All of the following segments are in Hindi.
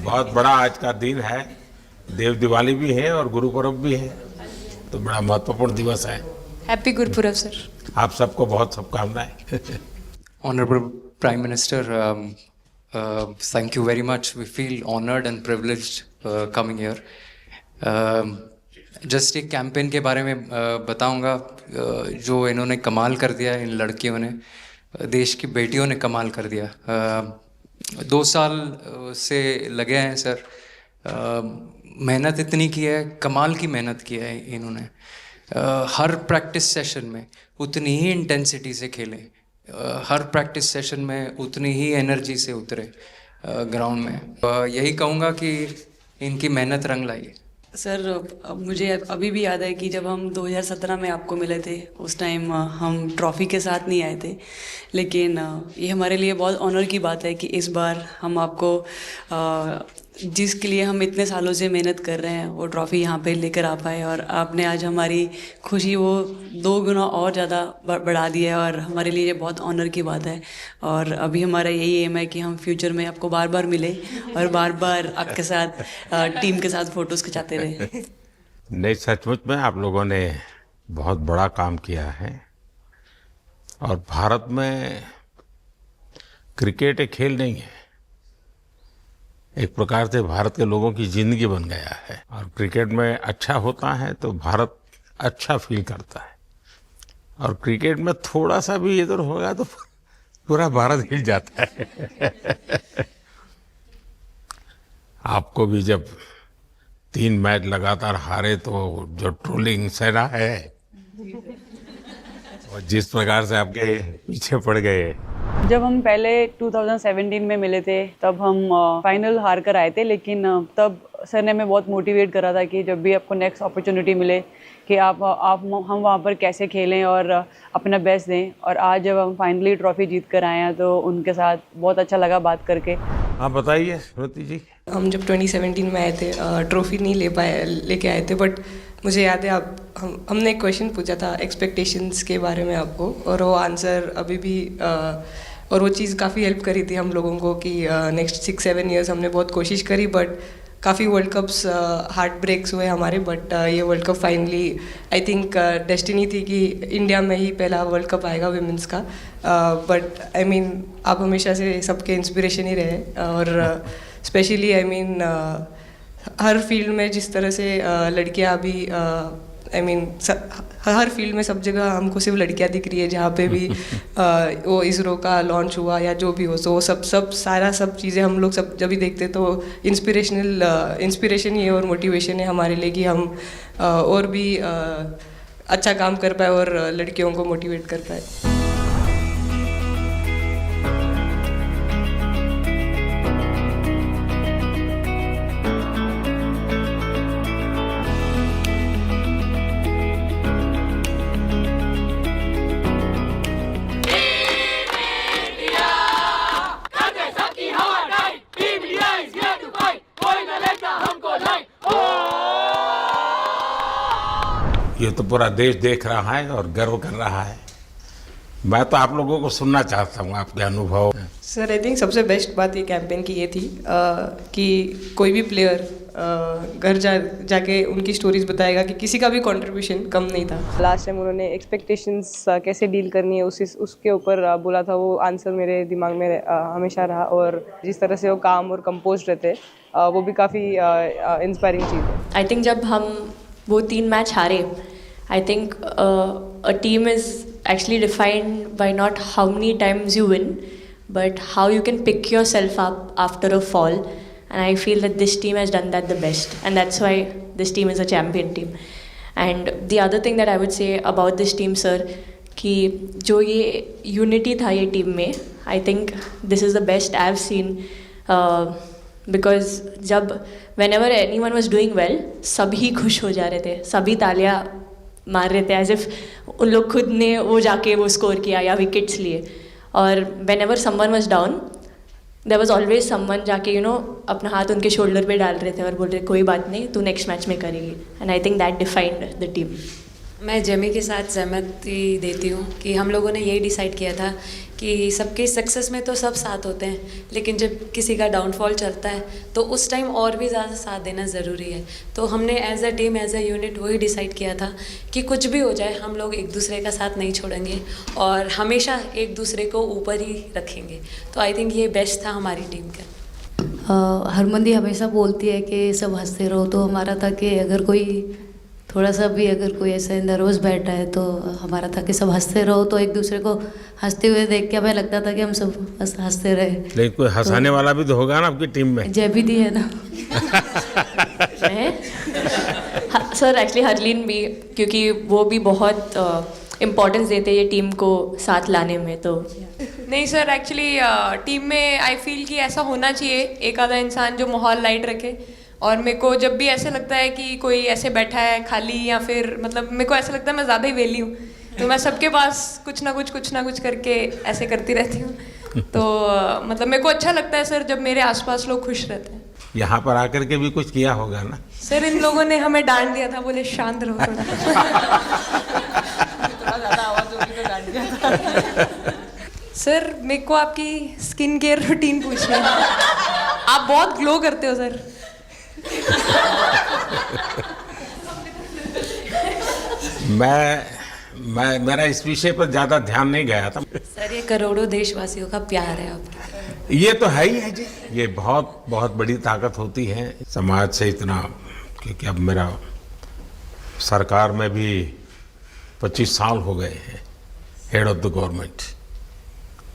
बहुत बड़ा आज का दिन है, देव दिवाली भी है और गुरु पर्व भी है, तो बड़ा महत्वपूर्ण दिवस है। Happy Gurpurab sir. आप सबको बहुत शुभकामनाएं। Honorable Prime Minister, thank you very much. We feel honored and privileged coming here. Just एक कैंपेन के बारे में बताऊंगा जो इन्होंने कमाल कर दिया, इन लड़कियों ने, देश की बेटियों ने कमाल कर दिया। 2 साल से लगे हैं सर, मेहनत इतनी की है, कमाल की मेहनत की है इन्होंने। हर प्रैक्टिस सेशन में उतनी ही इंटेंसिटी से खेलें, हर प्रैक्टिस सेशन में उतनी ही एनर्जी से उतरे ग्राउंड में। यही कहूँगा कि इनकी मेहनत रंग लाई। सर मुझे अभी भी याद है कि जब हम 2017 में आपको मिले थे, उस टाइम हम ट्रॉफ़ी के साथ नहीं आए थे, लेकिन ये हमारे लिए बहुत ऑनर की बात है कि इस बार हम आपको जिसके लिए हम इतने सालों से मेहनत कर रहे हैं वो ट्रॉफ़ी यहाँ पे लेकर आ पाए, और आपने आज हमारी खुशी वो 2 गुना और ज़्यादा बढ़ा दी है, और हमारे लिए ये बहुत ऑनर की बात है। और अभी हमारा यही एम है कि हम फ्यूचर में आपको बार बार मिले और बार बार आपके साथ टीम के साथ फ़ोटोज़ खिंचाते रहे। नहीं, सचमुच में आप लोगों ने बहुत बड़ा काम किया है, और भारत में क्रिकेट एक खेल नहीं है, एक प्रकार से भारत के लोगों की जिंदगी बन गया है, और क्रिकेट में अच्छा होता है तो भारत अच्छा फील करता है, और क्रिकेट में थोड़ा सा भी इधर होगा तो पूरा भारत हिल जाता है। आपको भी जब 3 मैच लगातार हारे तो जो ट्रोलिंग सेना है, और जिस प्रकार से आपके पीछे पड़ गए। जब हम पहले 2017 में मिले थे तब हम फाइनल हार कर आए थे, लेकिन तब सर ने हमें बहुत मोटिवेट करा था कि जब भी आपको नेक्स्ट अपॉर्चुनिटी मिले कि हम वहाँ पर कैसे खेलें और अपना बेस्ट दें। और आज जब हम फाइनली ट्रॉफ़ी जीत कर आए हैं तो उनके साथ बहुत अच्छा लगा बात करके। हाँ बताइए स्मृति जी। हम जब 2017 में आए थे ट्रॉफ़ी नहीं लेके आए थे, बट मुझे याद है हमने एक क्वेश्चन पूछा था एक्सपेक्टेशंस के बारे में आपको, और वो आंसर अभी भी और वो चीज़ काफ़ी हेल्प करी थी हम लोगों को कि नेक्स्ट 6-7 ईयर्स हमने बहुत कोशिश करी, बट काफ़ी वर्ल्ड कप्स हार्ट ब्रेक्स हुए हमारे, बट ये world cup finally I think destiny थी कि इंडिया में ही पहला वर्ल्ड कप आएगा विमेंस का। बट आई मीन आप हमेशा से सबके इंस्पिरेशन ही रहे, और specially I mean her field में जिस तरह से लड़कियां अभी आई मीन हर फील्ड में सब जगह हमको सिर्फ लड़कियां दिख रही है, जहाँ पे भी वो इसरो का लॉन्च हुआ या जो भी हो, तो वो सब चीज़ें हम लोग सब जब भी देखते तो इंस्पिरेशन ही है और मोटिवेशन है हमारे लिए कि हम और भी अच्छा काम कर पाए और लड़कियों को मोटिवेट कर पाए। ये तो पूरा देश देख रहा है और गर्व कर रहा है। मैं तो आप लोगों को सुनना चाहता हूँ आपके अनुभव। सर आई थिंक सबसे बेस्ट बात ये कैंपेन की ये थी कि कोई भी प्लेयर घर जाके उनकी स्टोरीज बताएगा कि किसी का भी कंट्रीब्यूशन कम नहीं था। लास्ट टाइम उन्होंने एक्सपेक्टेशंस कैसे डील करनी है उसके ऊपर बोला था, वो आंसर मेरे दिमाग में हमेशा रहा, और जिस तरह से वो काम और कंपोज रहते वो भी काफ़ी इंस्पायरिंग चीज़ है। आई थिंक जब हम वो 3 मैच हारे, I think a team is actually defined by not how many times you win, but how you can pick yourself up after a fall. And I feel that this team has done that the best, and that's why this team is a champion team. And the other thing that I would say about this team, sir, कि जो ये unity था ये team में, I think this is the best I've seen, because जब whenever anyone was doing well, सभी खुश हो जा रहे थे, सभी तालियां मार रहे थे, एज इफ उन लोग खुद ने वो जाके वो स्कोर किया या विकेट्स लिए। और whenever someone was down, there was always someone जाके अपना हाथ उनके शोल्डर पे डाल रहे थे और बोल रहे कोई बात नहीं, तू नेक्स्ट मैच में करेगी। And I think that defined the team. मैं जेमी के साथ सहमति देती हूँ कि हम लोगों ने यही डिसाइड किया था कि सबके सक्सेस में तो सब साथ होते हैं, लेकिन जब किसी का डाउनफॉल चलता है तो उस टाइम और भी ज़्यादा साथ देना ज़रूरी है। तो हमने as a team, as a unit वही डिसाइड किया था कि कुछ भी हो जाए हम लोग एक दूसरे का साथ नहीं छोड़ेंगे और हमेशा एक दूसरे को ऊपर ही रखेंगे। तो आई थिंक ये बेस्ट था हमारी टीम का। हरमंदी हमेशा बोलती है कि सब हंसते रहो, तो हमारा था कि अगर कोई थोड़ा सा भी अगर कोई ऐसे नर्वस बैठा है तो हमारा था कि सब हंसते रहो, तो एक दूसरे को हंसते हुए देख के हमें लगता था कि हम सब हंसते रहे। लेकिन कोई हंसाने वाला भी तो होगा ना आपकी टीम में? जयबीदी है ना। सर एक्चुअली हरलीन भी, क्योंकि वो भी बहुत इम्पोर्टेंस देते हैं ये टीम को साथ लाने में। तो नहीं सर, एक्चुअली टीम में आई फील कि ऐसा होना चाहिए एक आधा इंसान जो माहौल लाइट रखे। और मेरे को जब भी ऐसे लगता है कि कोई ऐसे बैठा है खाली, या फिर मतलब मेरे को ऐसा लगता है मैं ज़्यादा ही वेली हूँ, तो मैं सबके पास कुछ ना कुछ करके ऐसे करती रहती हूँ। तो मतलब मेरे को अच्छा लगता है सर जब मेरे आसपास लोग खुश रहते हैं। यहाँ पर आकर के भी कुछ किया होगा ना? सर इन लोगों ने हमें डांट दिया था, बोले शांत रहो थोड़ा। सर मेरे को आपकी स्किन केयर रूटीन पूछनी है। आप बहुत ग्लो करते हो सर। मेरा इस विषय पर ज्यादा ध्यान नहीं गया था। सर ये करोड़ों देशवासियों का प्यार है आपके। ये तो है ही है जी, ये बहुत बहुत बड़ी ताकत होती है समाज से इतना। क्योंकि अब मेरा सरकार में भी 25 साल हो गए हैं हेड ऑफ द गवर्नमेंट,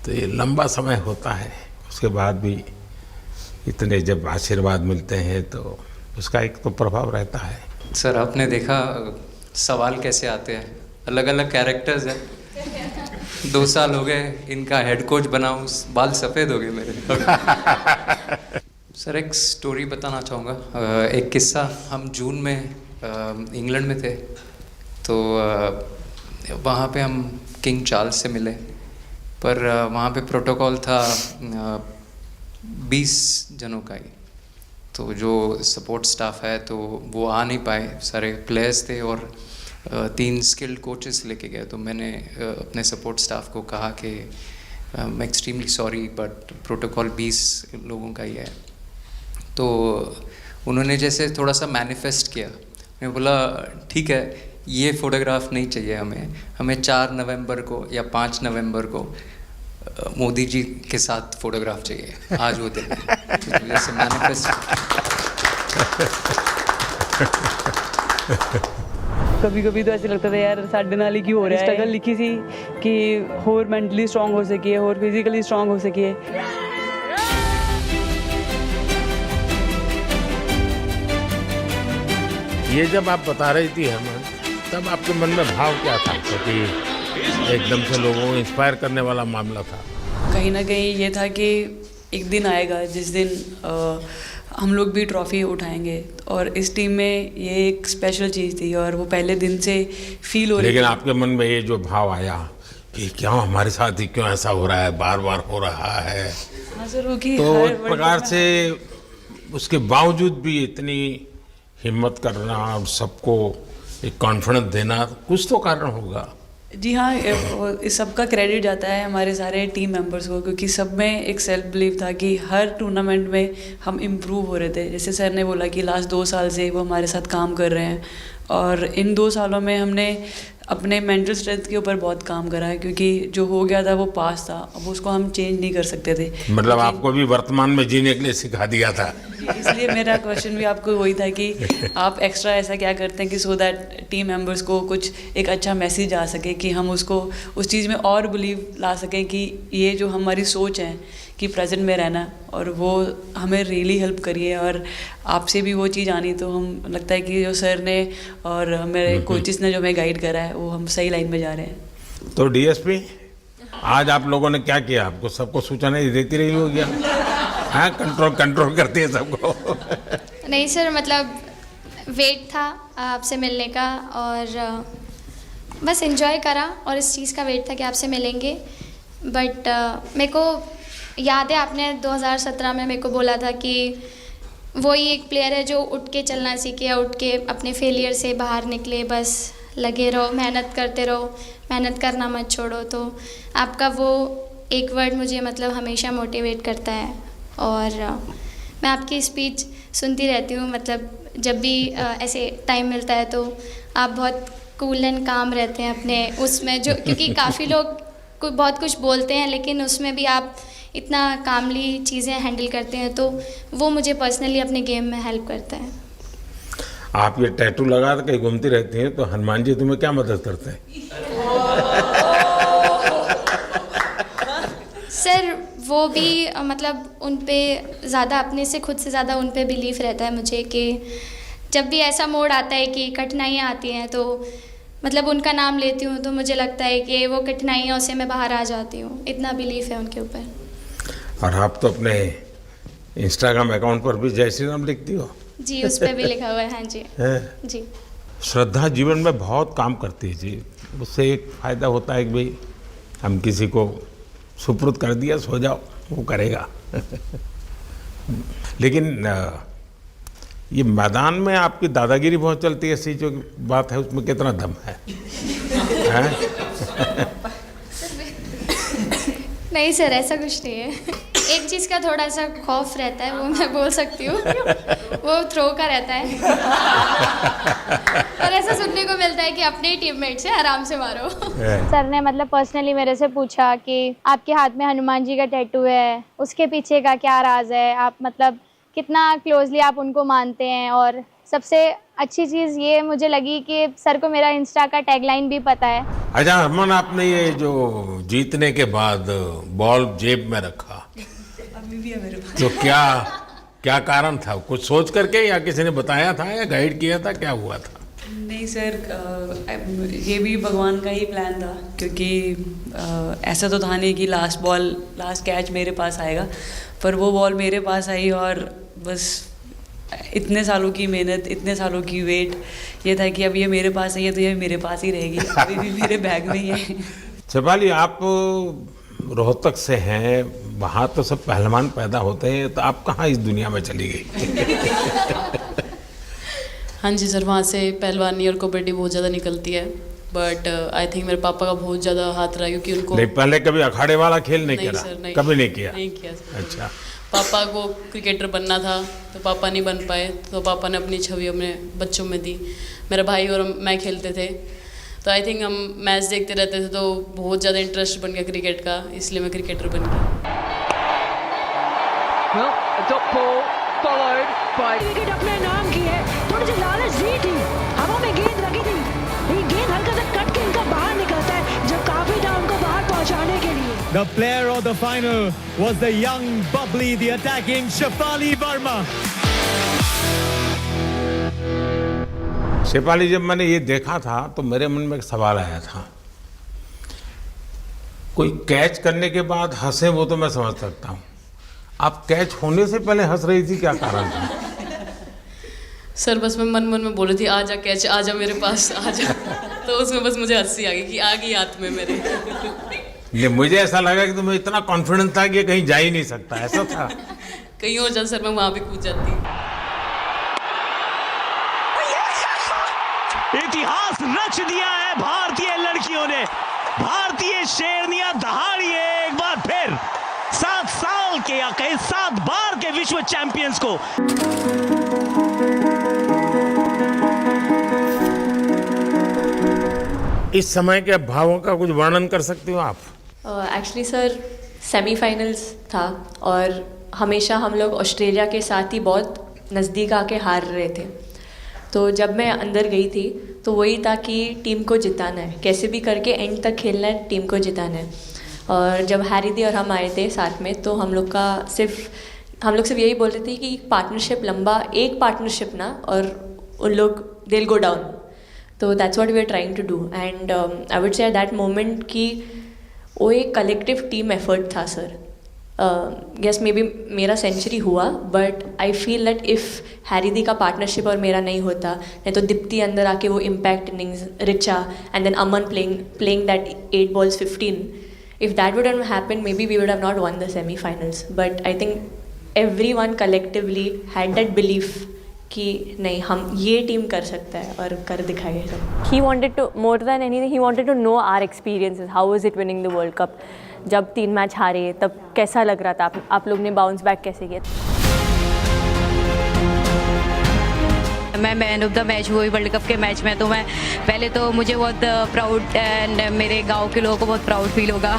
तो ये लंबा समय होता है। उसके बाद भी इतने जब आशीर्वाद मिलते हैं तो उसका एक तो प्रभाव रहता है। सर आपने देखा सवाल कैसे आते हैं, अलग अलग कैरेक्टर्स हैं। 2 साल हो गए इनका हेड कोच बनाऊं, बाल सफ़ेद हो गए मेरे। सर एक स्टोरी बताना चाहूँगा, एक किस्सा। हम जून में इंग्लैंड में थे, तो वहाँ पे हम किंग चार्ल्स से मिले, पर वहाँ पे प्रोटोकॉल था 20 जनों का ही। तो जो सपोर्ट स्टाफ है तो वो आ नहीं पाए, सारे प्लेयर्स थे और 3 स्किल्ड कोचेस लेके गए। तो मैंने अपने सपोर्ट स्टाफ को कहा कि मैं एक्सट्रीमली सॉरी बट प्रोटोकॉल 20 लोगों का ही है। तो उन्होंने जैसे थोड़ा सा मैनिफेस्ट किया। मैं बोला ठीक है, ये फ़ोटोग्राफ नहीं चाहिए हमें 4 नवंबर को या 5 नवंबर को मोदी जी के साथ फोटोग्राफ चाहिए, आज वो दिन है। तो जैसे मैनिफेस्ट। कभी कभी तो ऐसे लगता था यार साढ़े नाल ही क्यों हो रहा है। स्ट्रगल लिखी सी कि होर मेंटली स्ट्रांग हो सकिए, होर फिजिकली स्ट्रांग हो सकिए। ये जब आप बता रही थी हरमन, तब आपके मन में भाव क्या था? क्योंकि एकदम से लोगों को इंस्पायर करने वाला मामला था। कहीं ना कहीं ये था कि एक दिन आएगा जिस दिन हम लोग भी ट्रॉफी उठाएंगे, और इस टीम में ये एक स्पेशल चीज़ थी और वो पहले दिन से फील हो रही थी। लेकिन आपके मन में ये जो भाव आया कि क्यों हमारे साथ ही क्यों ऐसा हो रहा है, बार बार हो रहा है, हाँ सर, वो कि तो एक प्रकार से उसके बावजूद भी इतनी हिम्मत करना और सबको एक कॉन्फिडेंस देना, कुछ तो कारण होगा। जी हाँ, इस सब का क्रेडिट जाता है हमारे सारे टीम मेंबर्स को, क्योंकि सब में एक सेल्फ बिलीव था कि हर टूर्नामेंट में हम इम्प्रूव हो रहे थे। जैसे सर ने बोला कि लास्ट 2 साल से वो हमारे साथ काम कर रहे हैं, और इन 2 सालों में हमने अपने मेंटल स्ट्रेंथ के ऊपर बहुत काम करा है, क्योंकि जो हो गया था वो पास था, अब उसको हम चेंज नहीं कर सकते थे। मतलब आपको भी वर्तमान में जीने के लिए सिखा दिया था। इसलिए मेरा क्वेश्चन भी आपको वही था कि आप एक्स्ट्रा ऐसा क्या करते हैं कि सो दैट टीम मेंबर्स को कुछ एक अच्छा मैसेज आ सके, कि हम उसको उस चीज़ में और बिलीव ला सकें कि ये जो हमारी सोच है कि प्रेजेंट में रहना, और वो हमें रियली हेल्प करिए। और आपसे भी वो चीज़ आनी, तो हम लगता है कि जो सर ने और मेरे कोचेस ने जो हमें गाइड करा है वो हम सही लाइन में जा रहे हैं। तो डीएसपी, आज आप लोगों ने क्या किया? आपको सबको सूचना देती रही होगी, हाँ? कंट्रोल करती है सबको। नहीं सर, मतलब वेट था आपसे मिलने का, और बस एंजॉय करा, और इस चीज़ का वेट था कि आपसे मिलेंगे। बट मेरे को याद है आपने 2017 में मेरे को बोला था कि वही एक प्लेयर है जो उठ के चलना सीखे, उठ के अपने फेलियर से बाहर निकले, बस लगे रहो, मेहनत करते रहो, मेहनत करना मत छोड़ो। तो आपका वो एक वर्ड मुझे मतलब हमेशा मोटिवेट करता है और मैं आपकी स्पीच सुनती रहती हूँ। मतलब जब भी ऐसे टाइम मिलता है तो आप बहुत कूल एंड काम रहते हैं अपने उसमें, जो क्योंकि काफ़ी लोग बहुत कुछ बोलते हैं लेकिन उसमें भी आप इतना कामली चीज़ें हैंडल करते हैं, तो वो मुझे पर्सनली अपने गेम में हेल्प करता है। आप ये टैटू लगा के कहीं घूमती रहती हैं, तो हनुमान जी तुम्हें क्या मदद करते हैं? सर वो भी मतलब उन पे ज़्यादा अपने से खुद से ज़्यादा उन पे बिलीफ रहता है मुझे कि जब भी ऐसा मोड़ आता है कि कठिनाइयाँ आती हैं तो मतलब उनका नाम लेती हूँ तो मुझे लगता है कि वो कठिनाइयों से मैं बाहर आ जाती हूँ। इतना बिलीफ है उनके ऊपर। और आप तो अपने इंस्टाग्राम अकाउंट पर भी जय श्री राम लिखती हो? जी, उस पर भी लिखा हुआ है। हाँ जी। है? जी। श्रद्धा जीवन में बहुत काम करती है जी। उससे एक फ़ायदा होता है कि भाई हम किसी को सुपुर्द कर दिया, सो जाओ, वो करेगा। लेकिन ये मैदान में आपकी दादागिरी बहुत चलती है, ऐसी जो बात है उसमें कितना दम है? नहीं सर, ऐसा कुछ नहीं है। एक चीज़ का थोड़ा सा खौफ रहता है, वो मैं बोल सकती हूँ, वो थ्रो का रहता है। और ऐसा सुनने को मिलता है कि अपने ही टीममेट से आराम से मारो। सर ने मतलब पर्सनली मेरे से पूछा कि आपके हाथ में हनुमान जी का टैटू है, उसके पीछे का क्या राज है, आप मतलब कितना क्लोजली आप उनको मानते हैं। और सबसे अच्छी चीज़ ये मुझे लगी कि सर को मेरा इंस्टा का टैगलाइन भी पता है। अच्छा हरमन, आपने ये जो जीतने के बाद बॉल जेब में रखा, अभी भी है मेरे पास। तो क्या कारण था? कुछ सोच करके या किसी ने बताया था या गाइड किया था, क्या हुआ था? नहीं सर, ये भी भगवान का ही प्लान था, क्योंकि ऐसा तो था नहीं कि लास्ट कैच मेरे पास आएगा, पर वो बॉल मेरे पास आई और बस इतने सालों की मेहनत, इतने सालों की वेट, ये था कि अब ये मेरे पास आई है तो ये मेरे पास ही रहेगी, अभी भी मेरे बैग में ही है। शेफाली, आप रोहतक से हैं, वहाँ तो सब पहलवान पैदा होते हैं, तो आप कहाँ इस दुनिया में चली गई? हाँ जी सर, वहाँ से पहलवानी और कबड्डी बहुत ज़्यादा निकलती है, बट आई थिंक मेरे पापा का बहुत ज़्यादा हाथ रहा, क्योंकि उनको नहीं, पहले कभी अखाड़े वाला खेल नहीं किया? सर, नहीं, कभी नहीं किया? नहीं किया सर। अच्छा। पापा को क्रिकेटर बनना था तो पापा नहीं बन पाए, तो पापा ने अपनी छवि अपने बच्चों में दी। मेरा भाई और मैं खेलते थे, तो आई थिंक हम मैच देखते रहते थे, तो बहुत ज़्यादा इंटरेस्ट बन गया क्रिकेट का, इसलिए मैं क्रिकेटर बन गया। विकेट अपने नाम की है, थोड़ी सी लालच दी थी, हवा में गेंद लगी थी, ये गेंद हल्का सा कट के इनका बाहर निकलता है, जो काफी था उनको बाहर पहुंचाने के लिए। The player of the final was the young, bubbly, the attacking Shefali Verma. Shefali, जब मैंने ये देखा था तो मेरे मन में एक सवाल आया था। कोई कैच करने के बाद हंसे वो तो मैं समझ सकता हूँ, आप कैच होने से पहले हंस रही थी, क्या कारण था? सर बस मैं मन में बोल रही थी, आजा कैच, आजा मेरे पास, आजा। तो उसमें बस मुझे हंसी आ गई कि आ गई हाथ में मेरे। नहीं, मुझे ऐसा लगा कि तुम्हें इतना कॉन्फिडेंस था कि कहीं जा ही नहीं सकता, ऐसा था? कहीं और जा सर, मैं वहाँ भी कूद जाती। इतिहास रच दिया है भारतीय लड़कियों ने, भारतीय शेरनियां दहाड़ी है एक बार फिर 7 साल के या कहीं 7 बार के विश्व चैंपियंस को। इस समय के भावों का कुछ वर्णन कर सकते हो आप? एक्चुअली सर सेमीफाइनल्स था और हमेशा हम लोग ऑस्ट्रेलिया के साथ ही बहुत नज़दीक आके हार रहे थे। तो जब मैं अंदर गई थी तो वही था कि टीम को जिताना है, कैसे भी करके एंड तक खेलना है, टीम को जिताना है। और जब हैरी दी और हम आए थे साथ में, तो हम लोग सिर्फ यही बोल रहे थे कि पार्टनरशिप लंबा, एक पार्टनरशिप ना, और उन लोग दे विल गो डाउन। तो that's what we are trying to do and I would say at that moment कि वो एक कलेक्टिव टीम एफर्ट था सर। यस मे बी मेरा सेंचुरी हुआ, but I feel that if Harry di का पार्टनरशिप और मेरा नहीं होता, नहीं तो दीप्ति अंदर आके वो impact innings, Richa and then Aman playing that 8 balls 15, if that wouldn't happen, maybe we would have not won the semi-finals. But I think everyone collectively had that belief कि नहीं, हम ये टीम कर सकता है और कर दिखाएगा। He wanted to, more than anything, he wanted to know our experiences. How was it winning the World Cup? जब 3 मैच हारे तब कैसा लग रहा था? आप लोग ने बाउंस बैक कैसे किया? मैं मैन ऑफ द मैच हुई वर्ल्ड कप के मैच में, तो मैं पहले तो मुझे बहुत प्राउड एंड मेरे गांव के लोगों को बहुत प्राउड फील होगा।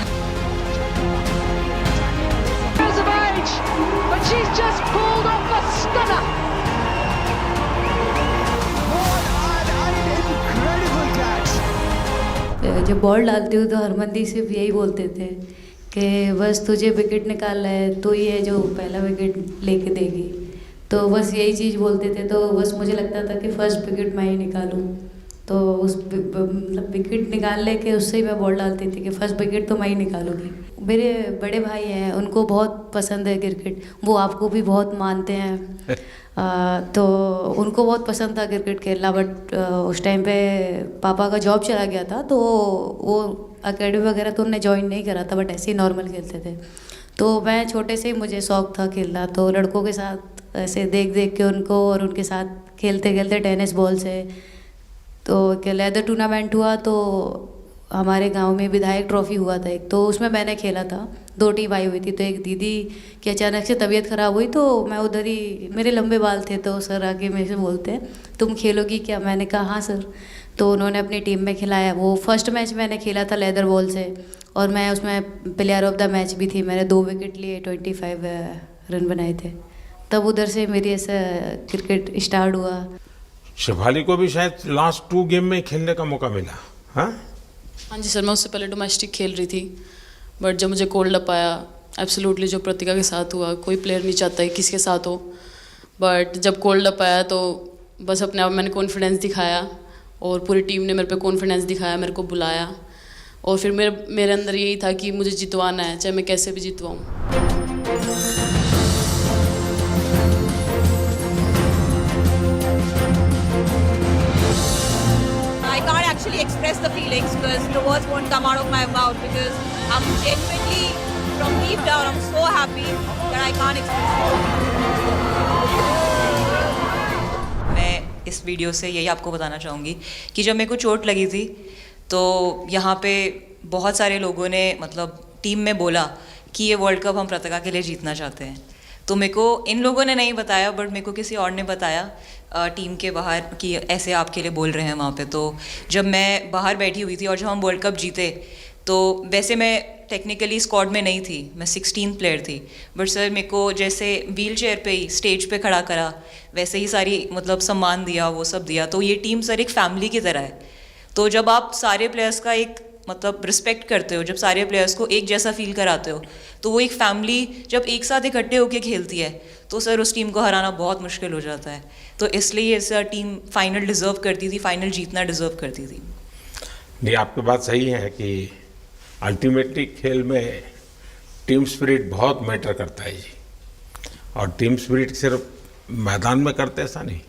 जब बॉल डालती हूँ तो हरमनदीप सिर्फ यही बोलते थे कि बस तुझे विकेट निकालना है, तो ही है जो पहला विकेट लेके देगी। तो बस यही चीज़ बोलते थे, तो बस मुझे लगता था कि फर्स्ट विकेट मैं ही निकालूं। तो उस मतलब विकेट निकाल ले के उससे ही मैं बॉल डालती थी कि फर्स्ट विकेट तो मैं ही निकालूंगी। मेरे बड़े भाई हैं, उनको बहुत पसंद है क्रिकेट, वो आपको भी बहुत मानते हैं। तो उनको बहुत पसंद था क्रिकेट खेलना, बट उस टाइम पे पापा का जॉब चला गया था, तो वो एकेडमी वगैरह तो उन्होंने ज्वाइन नहीं करा था, बट ऐसे ही नॉर्मल खेलते थे। तो मैं छोटे से ही मुझे शौक था खेलना, तो लड़कों के साथ ऐसे देख देख के उनको और उनके साथ खेलते खेलते टेनिस बॉल से तो लेदर टूर्नामेंट हुआ, तो हमारे गांव में विधायक ट्रॉफी हुआ था एक, तो उसमें मैंने खेला था। 2 टीम आई हुई थी, तो एक दीदी की अचानक से तबीयत ख़राब हुई, तो मैं उधर ही, मेरे लंबे बाल थे, तो सर आके मेरे से बोलते हैं तुम खेलोगी क्या? मैंने कहा हाँ सर। तो उन्होंने अपनी टीम में खिलाया। वो फर्स्ट मैच मैंने खेला था लेदर बॉल से, और मैं उसमें प्लेयर ऑफ द मैच भी थी। मैंने 2 विकेट लिए, 25 रन बनाए थे। तब उधर से मेरी ऐसा क्रिकेट स्टार्ट हुआ। शेफाली को भी शायद लास्ट 2 गेम में खेलने का मौका मिला। हाँ जी सर, मैं उससे पहले डोमेस्टिक खेल रही थी, बट जब मुझे कोल्ड अप आया, एब्सोल्युटली जो प्रतिका के साथ हुआ, कोई प्लेयर नहीं चाहता है किसी के साथ हो, बट जब कोल्ड अप आया तो बस अपने आप मैंने कॉन्फिडेंस दिखाया, और पूरी टीम ने मेरे पे कॉन्फिडेंस दिखाया, मेरे को बुलाया, और फिर मेरे अंदर यही था कि मुझे जितवाना है, चाहे मैं कैसे भी जितवाऊँ। Actually express the feelings because the words won't come out of my mouth because I'm genuinely from deep down I'm so happy that I can't express it. मैं इस वीडियो से यही आपको बताना चाहूँगी कि जब मेरे को चोट लगी थी तो यहाँ पे बहुत सारे लोगों ने मतलब टीम में बोला कि ये वर्ल्ड कप हम प्रतिका के लिए जीतना चाहते हैं। तो मेरे को इन लोगों ने नहीं बताया, बट मेरे को किसी और ने बताया टीम के बाहर कि ऐसे आपके लिए बोल रहे हैं वहाँ पे। तो जब मैं बाहर बैठी हुई थी और जब हम वर्ल्ड कप जीते, तो वैसे मैं टेक्निकली स्क्वाड में नहीं थी, मैं 16 प्लेयर थी, बट सर मेरे को जैसे व्हील चेयर पे ही स्टेज पे खड़ा करा, वैसे ही सारी मतलब सम्मान दिया, वो सब दिया। तो ये टीम सर एक फैमिली की तरह है। तो जब आप सारे प्लेयर्स का एक मतलब रिस्पेक्ट करते हो, जब सारे प्लेयर्स को एक जैसा फील कराते हो, तो वो एक फैमिली जब एक साथ इकट्ठे होकर खेलती है तो सर उस टीम को हराना बहुत मुश्किल हो जाता है। तो इसलिए सर टीम फाइनल डिज़र्व करती थी, फाइनल जीतना डिज़र्व करती थी। नहीं, आपकी बात सही है कि अल्टीमेटली खेल में टीम स्पिरिट बहुत मैटर करता है जी। और टीम स्पिरिट सिर्फ मैदान में करते ऐसा नहीं,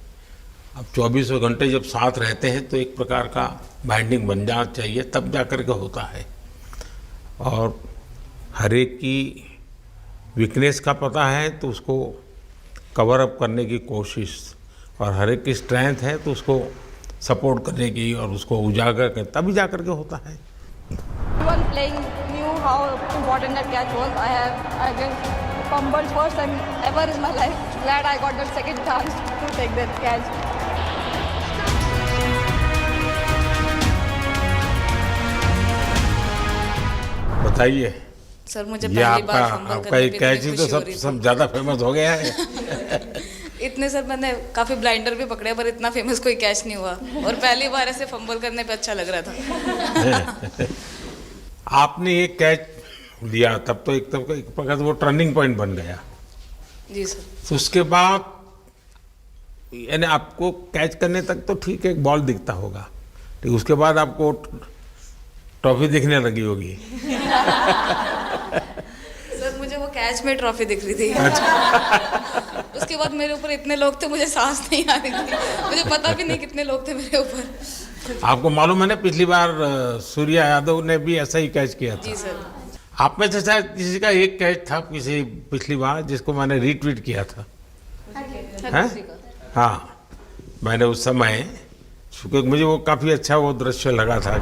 अब 24 घंटे जब साथ रहते हैं तो एक प्रकार का बाइंडिंग बन जाना चाहिए, तब जा कर के होता है। और हर एक की वीकनेस का पता है तो उसको कवर अप करने की कोशिश, और हर एक की स्ट्रेंथ है तो उसको सपोर्ट करने की और उसको उजागर कर, तभी जा कर के होता है। Everyone playing knew how important that catch was. I just fumbled first time ever in my life. Glad I got that second chance to take that catch. बताइए सर, मुझे ये पहली बार फंबल आपका करने एक पे कैच ही इतनी तो खुशी हो रही सब ज़्यादा फेमस हो गया है। इतने सर मैंने काफ़ी ब्लाइंडर भी पकड़े, पर इतना फेमस कोई कैच नहीं हुआ, और पहली बार ऐसे फंबल करने पे अच्छा लग रहा था। आपने एक कैच लिया तब तो एक प्रकार से वो टर्निंग पॉइंट बन गया जी सर। तो उसके बाद यानी आपको कैच करने तक तो ठीक है, एक बॉल दिखता होगा, ठीक, उसके बाद आपको ट्रॉफी दिखने लगी होगी। सर मुझे वो कैच में ट्रॉफी दिख रही थी। उसके बाद मेरे ऊपर इतने लोग थे, मुझे सांस नहीं आ रही थी, मुझे पता भी नहीं कितने लोग थे मेरे ऊपर। आपको मालूम है ना, पिछली बार सूर्या यादव ने भी ऐसा ही कैच किया था। जी सर। आप में से शायद किसी का एक कैच था किसी पिछली बार जिसको मैंने रीट्वीट किया था, हैं? हाँ, मैंने उस समय, क्योंकि मुझे वो काफ़ी अच्छा वो दृश्य लगा था।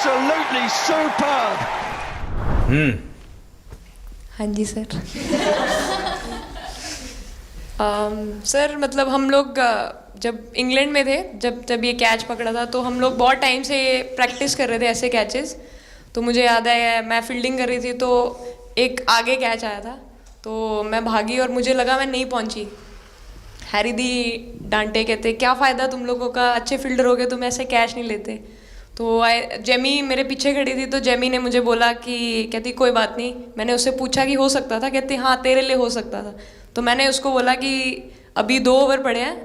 Absolutely superb. हाँ जी सर। सर मतलब हम लोग जब इंग्लैंड में थे, जब ये कैच पकड़ा था, तो हम लोग बहुत टाइम से प्रैक्टिस कर रहे थे ऐसे कैचेस। तो मुझे याद है मैं फील्डिंग कर रही थी तो एक आगे कैच आया था, तो मैं भागी और मुझे लगा मैं नहीं पहुंची। हैरी दी डांटे, कहते क्या फ़ायदा तुम लोगों का, अच्छे फील्डर हो गए तुम ऐसे कैच नहीं लेते। तो जेमी मेरे पीछे खड़ी थी, तो जेमी ने मुझे बोला कि कहती कोई बात नहीं। मैंने उससे पूछा कि हो सकता था, कहती हाँ तेरे लिए हो सकता था। तो मैंने उसको बोला कि अभी 2 ओवर पड़े हैं,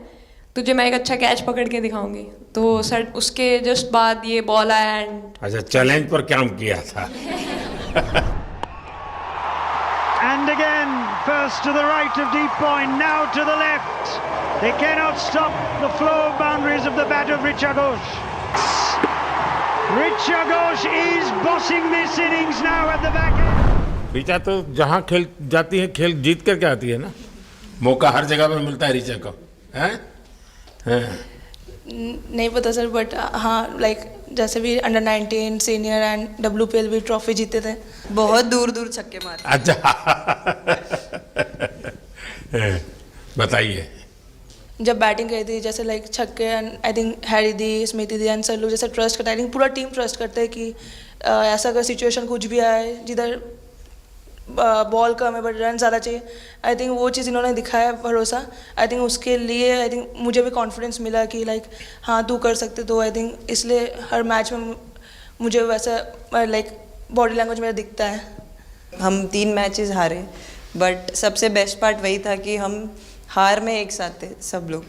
तुझे मैं एक अच्छा कैच पकड़ के दिखाऊंगी। तो सर उसके जस्ट बाद ये बॉल आया एंड अच्छा, चैलेंज पर काम किया था। And again, first to the right of deep point, now to the left. They cannot stop the flow of boundaries of the bat of Richa Ghosh. Richa Ghosh is bossing this innings now at the back end. Richa तो जहाँ खेल जाती है खेल जीत करके आती है ना, मौका हर जगह पर मिलता है ऋचा को, हैं? नहीं पता सर, बट हाँ लाइक जैसे भी अंडर 19 सीनियर एंड WPL भी ट्रॉफी जीते थे। बहुत दूर दूर छक्के मारे। अच्छा बताइए। जब बैटिंग करी थी जैसे लाइक छक्के and I think Harry the, Smriti the and sir लोग जैसे ट्रस्ट करते हैं, आई थिंक पूरा टीम ट्रस्ट करते हैं कि ऐसा अगर सिचुएशन कुछ भी आए जिधर बॉल कम है बट रन ज़्यादा चाहिए, आई थिंक वो चीज़ इन्होंने दिखाया भरोसा। आई थिंक उसके लिए आई थिंक मुझे भी कॉन्फिडेंस मिला कि लाइक हाँ तू कर सकते। तो आई थिंक इसलिए हर मैच में मुझे वैसा लाइक बॉडी लैंग्वेज मेरा दिखता है। हम 3 मैचेस हारे, बट सबसे बेस्ट पार्ट वही था कि हम हार में एक साथ थे सब लोग,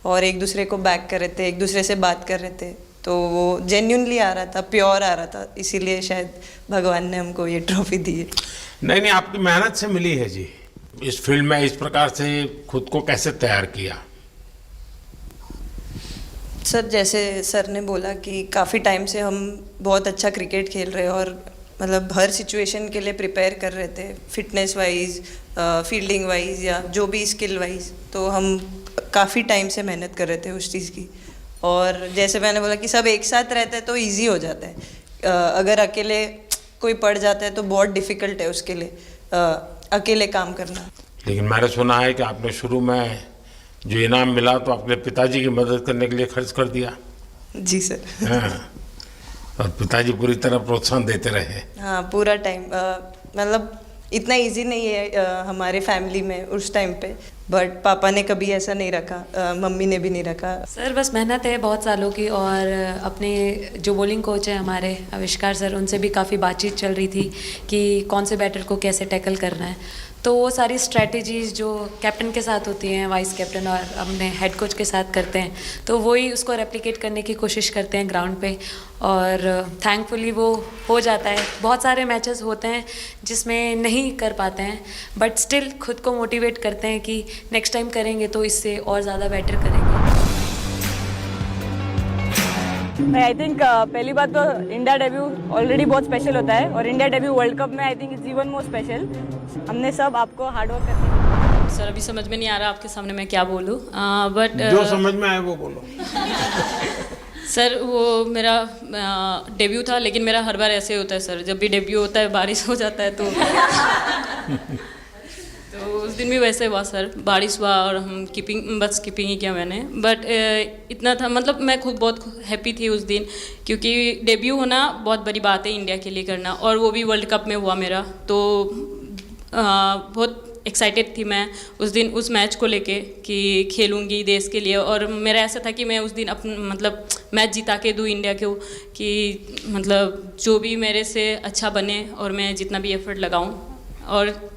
और एक दूसरे को बैक कर रहे थे, एक दूसरे से बात कर रहे थे। तो वो जेन्युइनली आ रहा था, प्योर आ रहा था, इसीलिए शायद भगवान ने हमको ये ट्रॉफी दी है। नहीं, आपकी मेहनत से मिली है जी। इस फील्ड में इस प्रकार से खुद को कैसे तैयार किया? सर जैसे सर ने बोला कि काफ़ी टाइम से हम बहुत अच्छा क्रिकेट खेल रहे हैं और मतलब हर सिचुएशन के लिए प्रिपेयर कर रहे थे, फिटनेस वाइज, फील्डिंग वाइज या जो भी स्किल वाइज। तो हम काफ़ी टाइम से मेहनत कर रहे थे उस चीज़ की। और जैसे मैंने बोला कि सब एक साथ रहते हैं तो इजी हो जाता है। अगर अकेले कोई पड़ जाता है तो बहुत डिफ़िकल्ट है उसके लिए अकेले काम करना। लेकिन मैंने सुना है कि आपने शुरू में जो इनाम मिला तो अपने पिताजी की मदद करने के लिए खर्च कर दिया। जी सर। हाँ, और पिताजी पूरी तरह प्रोत्साहन देते रहे। हाँ, पूरा टाइम मतलब इतना इजी नहीं है हमारे फैमिली में उस टाइम पे, बट पापा ने कभी ऐसा नहीं रखा, मम्मी ने भी नहीं रखा। सर बस मेहनत है बहुत सालों की, और अपने जो बॉलिंग कोच है हमारे आविष्कार सर, उनसे भी काफ़ी बातचीत चल रही थी कि कौन से बैटर को कैसे टैकल करना है। तो वो सारी स्ट्रेटजीज़ जो कैप्टन के साथ होती हैं, वाइस कैप्टन और अपने हेड कोच के साथ करते हैं, तो वही उसको रेप्लिकेट करने की कोशिश करते हैं ग्राउंड पे, और थैंकफुली वो हो जाता है। बहुत सारे मैचेस होते हैं जिसमें नहीं कर पाते हैं, बट स्टिल खुद को मोटिवेट करते हैं कि नेक्स्ट टाइम करेंगे तो इससे और ज़्यादा बेटर करेंगे। आई थिंक पहली बात तो इंडिया डेब्यू ऑलरेडी बहुत स्पेशल होता है, और इंडिया डेब्यू वर्ल्ड कप में I think it's even more special. हमने सब आपको हार्डवर्क करके। सर अभी समझ में नहीं आ रहा आपके सामने मैं क्या बोलूँ, बट जो समझ में आए वो बोलो। सर वो मेरा डेब्यू था, लेकिन मेरा हर बार ऐसे होता है सर, जब भी डेब्यू होता है बारिश हो जाता है तो उस दिन भी वैसे हुआ सर, बारिश हुआ और हम बस कीपिंग ही किया मैंने। बट इतना था, मतलब मैं खुद बहुत हैप्पी थी उस दिन, क्योंकि डेब्यू होना बहुत बड़ी बात है इंडिया के लिए करना, और वो भी वर्ल्ड कप में हुआ मेरा। तो बहुत एक्साइटेड थी मैं उस दिन उस मैच को लेके कि खेलूँगी देश के लिए, और मेरा ऐसा था कि मैं उस दिन मतलब मैच जिता के दूँ इंडिया को, कि मतलब जो भी मेरे से अच्छा बने और मैं जितना भी एफर्ट लगाऊँ। और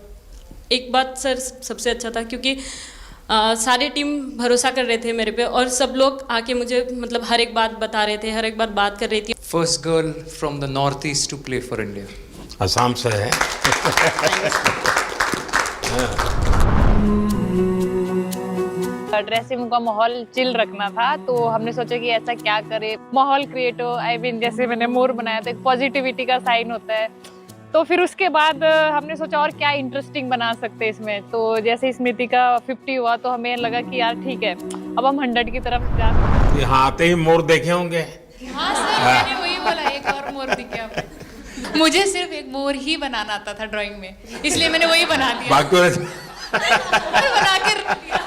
एक बात सर सबसे अच्छा था, क्योंकि सारे टीम भरोसा कर रहे थे मेरे पे, और सब लोग आके मुझे मतलब हर एक बात बता रहे थे, हर एक बात कर रही थी। First girl from the north east to play for India. Assam से है। ड्रेसिंग का माहौल चिल रखना था, तो हमने सोचा कि ऐसा क्या करे, माहौल क्रिएट हो। आई मीन जैसे मैंने मोर बनाया था, एक पॉजिटिविटी का साइन होता है। तो फिर उसके बाद हमने सोचा और क्या इंटरेस्टिंग बना सकते हैं इसमें। तो जैसे स्मृति का 50 हुआ तो हमें लगा कि यार ठीक है, अब हम 100 की तरफ जा। यहाँ आते ही मोर देखे होंगे। हाँ सर, मैंने वही बोला, एक और मोर दिखे हमें। मुझे सिर्फ एक मोर ही बनाना आता था ड्राइंग में, इसलिए मैंने वही बना लिया बाकी और बना के रख दिया।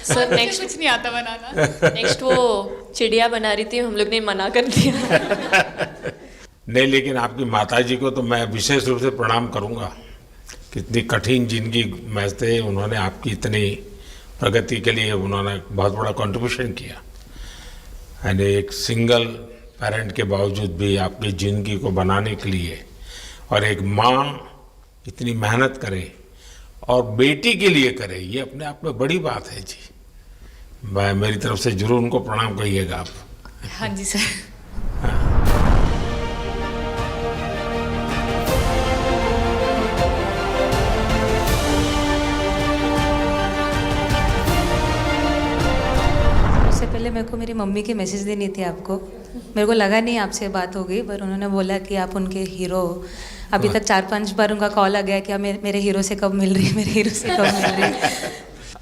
सर मुझे नेक्स्ट कुछ नहीं आता बनाना। नेक्स्ट वो चिड़िया बना रही थी, हम लोग ने मना कर दिया। नहीं, लेकिन आपकी माताजी को तो मैं विशेष रूप से प्रणाम करूंगा। कितनी कठिन जिंदगी में से उन्होंने आपकी इतनी प्रगति के लिए उन्होंने बहुत बड़ा कंट्रीब्यूशन किया। यानी एक सिंगल पेरेंट के बावजूद भी आपकी ज़िंदगी को बनाने के लिए, और एक माँ इतनी मेहनत करे और बेटी के लिए करे, ये अपने आप में बड़ी बात है जी। मैं मेरी तरफ से जरूर उनको प्रणाम कहिएगा आप। हाँ जी सर। उससे पहले मेरे को मेरी मम्मी की मैसेज देनी थी आपको। मेरे को लगा नहीं आपसे बात हो गई, पर उन्होंने बोला कि आप उनके हीरो हो। अभी तक 4-5 बार उनका कॉल आ गया कि आप मेरे हीरो से कब मिल रही है, मेरे हीरो से कब मिल रही है।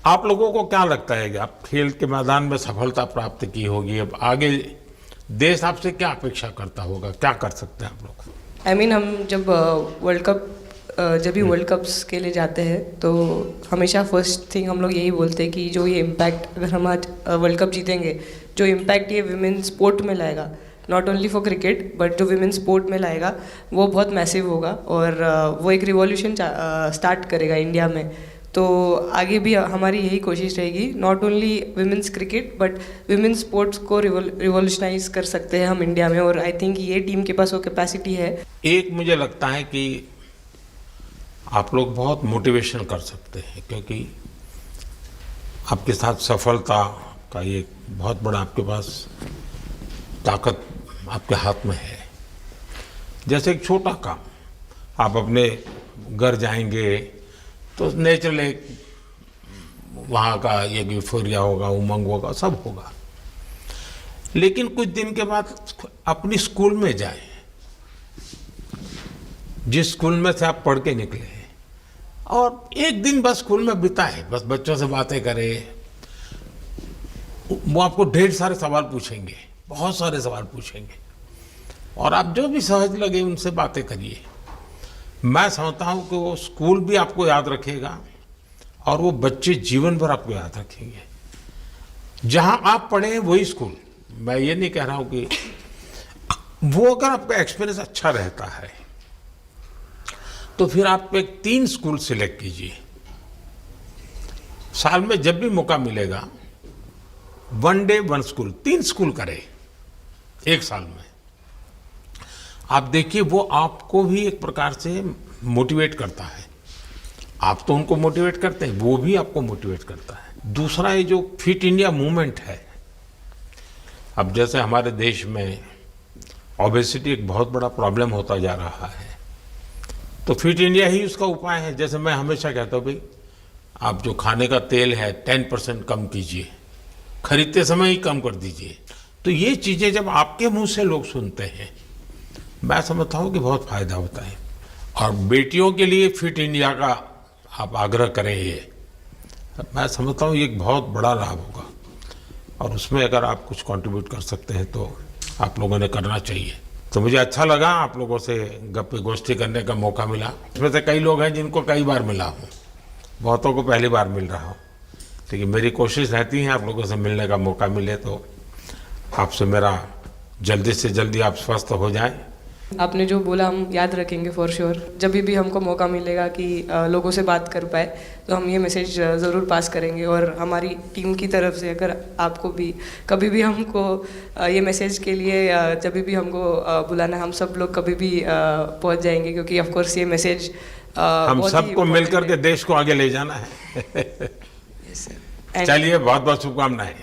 आप लोगों को क्या लगता है कि आप खेल के मैदान में सफलता प्राप्त की होगी, अब आगे देश आपसे क्या अपेक्षा करता होगा, क्या कर सकते हैं आप लोग? I mean, हम जब जब भी वर्ल्ड कप्स के लिए जाते हैं तो हमेशा फर्स्ट थिंग हम लोग यही बोलते हैं कि जो ये इम्पैक्ट, अगर हम आज वर्ल्ड कप जीतेंगे, जो इम्पैक्ट ये विमेन स्पोर्ट में लाएगा, not only for cricket but जो विमेन स्पोर्ट में लाएगा, वो बहुत मैसिव होगा और वो एक रिवॉल्यूशन स्टार्ट करेगा इंडिया में। तो आगे भी हमारी यही कोशिश रहेगी, not only women's cricket but women's sports को रिवॉल्यूशनाइज कर सकते हैं हम इंडिया में, और आई थिंक ये टीम के पास वो कैपेसिटी है। एक मुझे लगता है कि आप लोग बहुत मोटिवेशन कर सकते हैं, क्योंकि आपके साथ सफलता का ये बहुत बड़ा आपके पास ताकत आपके हाथ में है। जैसे एक छोटा काम, आप अपने घर जाएंगे तो नेचुरल एक वहाँ का एक यूफोरिया होगा, उमंग होगा, सब होगा। लेकिन कुछ दिन के बाद अपनी स्कूल में जाएं, जिस स्कूल में से आप पढ़ के निकले, और एक दिन बस स्कूल में बिताए, बस बच्चों से बातें करें। वो आपको ढेर सारे सवाल पूछेंगे, बहुत सारे सवाल पूछेंगे, और आप जो भी सहज लगे उनसे बातें करिए। मैं समझता हूँ कि वो स्कूल भी आपको याद रखेगा और वो बच्चे जीवन भर आपको याद रखेंगे। जहाँ आप पढ़े वही स्कूल, मैं ये नहीं कह रहा हूँ कि वो अगर आपका एक्सपीरियंस अच्छा रहता है तो फिर आप एक 3 स्कूल सिलेक्ट कीजिए। साल में जब भी मौका मिलेगा 1 डे 1 स्कूल, 3 स्कूल करें एक साल में। आप देखिए वो आपको भी एक प्रकार से मोटिवेट करता है। आप तो उनको मोटिवेट करते हैं, वो भी आपको मोटिवेट करता है। दूसरा ये जो फिट इंडिया मूवमेंट है, अब जैसे हमारे देश में ओबेसिटी एक बहुत बड़ा प्रॉब्लम होता जा रहा है, तो फिट इंडिया ही उसका उपाय है। जैसे मैं हमेशा कहता हूँ भाई, आप जो खाने का तेल है 10% कम कीजिए, खरीदते समय ही कम कर दीजिए। तो ये चीज़ें जब आपके मुंह से लोग सुनते हैं, मैं समझता हूँ कि बहुत फायदा होता है। और बेटियों के लिए फिट इंडिया का आप आग्रह करें, ये मैं समझता हूँ ये एक बहुत बड़ा लाभ होगा, और उसमें अगर आप कुछ कंट्रीब्यूट कर सकते हैं तो आप लोगों ने करना चाहिए। तो मुझे अच्छा लगा आप लोगों से गप्पे गोष्ठी करने का मौका मिला। इसमें से कई लोग हैं जिनको कई बार मिला हूँ, बहुतों को पहली बार मिल रहा हूँ, लेकिन मेरी कोशिश रहती है आप लोगों से मिलने का मौका मिले तो आपसे मेरा जल्दी से जल्दी आप स्वस्थ हो जाएं। आपने जो बोला हम याद रखेंगे फॉर श्योर। जब भी हमको मौका मिलेगा कि लोगों से बात कर पाए तो हम ये मैसेज ज़रूर पास करेंगे, और हमारी टीम की तरफ से अगर आपको भी कभी भी हमको ये मैसेज के लिए जब भी हमको बुलाना, हम सब लोग कभी भी पहुंच जाएंगे, क्योंकि ऑफ कोर्स ये मैसेज हम सबको मिलकर के देश को आगे ले जाना है। चलिए, बहुत बहुत शुभकामनाएं।